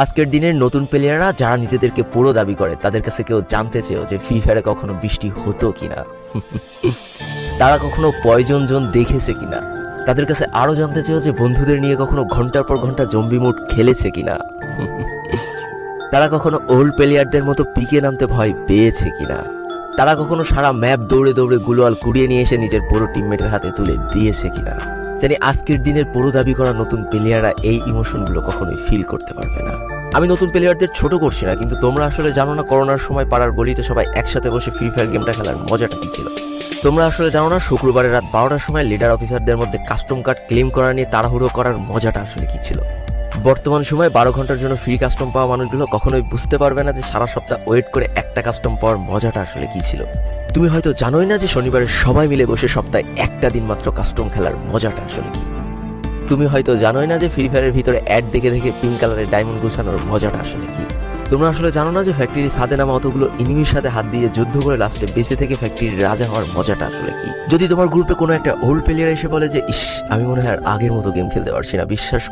আজকের দিনের নতুন প্লেয়াররা যারা নিজেদেরকে পুরো দাবি করে তাদের কাছে কেউ জানতে চেয়েও যে ফ্রি ফায়ারে কখনো বৃষ্টি হতো কিনা, তারা কখনো পয়জন জোন দেখেছে কিনা, তাদের কাছে আরো জানতে চেয়েও যে বন্ধুদের নিয়ে কখনো ঘন্টার পর ঘন্টা জম্বি মুড খেলেছে কিনা, তারা কখনো ওল্ড প্লেয়ারদের মতো পিকে নামতে ভয় পেয়েছে কিনা, তারা কখনো সারা ম্যাপ দৌড়ে দৌড়ে গুলোয়াল কুড়িয়ে নিয়ে এসে নিজের পুরো টিমমেটের হাতে তুলে দিয়েছে কিনা। জানি আজকের দিনের পুরো দাবি করা নতুন প্লেয়াররা এই ইমোশনগুলো কখনোই ফিল করতে পারবে না। আমি নতুন প্লেয়ারদের ছোট করছি না, কিন্তু তোমরা আসলে জানো না করোনার সময় পাড়ার গলিতে সবাই একসাথে বসে ফ্রি ফায়ার গেমটা খেলার মজাটা কি ছিল। তোমরা আসলে জানো না শুক্রবারের রাত 12টার সময় লিডার অফিসারদের মধ্যে কাস্টম কার্ড ক্লেম করা নিয়ে তাড়াহুড়ো করার মজাটা আসলে কি ছিল। বর্তমান সময়ে 12 ঘন্টার জন্য ফ্রি কাস্টম পাওয়া মানুষগুলো কখনোই বুঝতে পারবে না যে সারা সপ্তাহ ওয়েট করে একটা কাস্টম পাওয়ার মজাটা আসলে কি ছিল। তুমি হয়তো জানোই না যে শনিবারে সবাই মিলে বসে সপ্তাহে একটা দিন মাত্র কাস্টম খেলার মজাটা আসলে কি। তুমি হয়তো জানোই না যে ফ্রি ফায়ারের ভিতরে অ্যাড দেখে দেখে পিঙ্ক কালারের ডায়মন্ড গুছানোর মজাটা আসলে কি। তোমরা আসলে জানো না যে ফ্যাক্টরি ছাদে নামা অতগুলো এনিমির সাথে হাত দিয়ে যুদ্ধ করে লাস্টে বেঁচে থেকে ফ্যাক্টরির রাজা হওয়ার মজাটা আসলে কি। যদি তোমার গ্রুপে কোনো একটা ওল্ড প্লেয়ার এসে বলে যে ইস আমি মনে হয় আর আগের মতো গেম খেলতে পারছি না, বিশ্বাস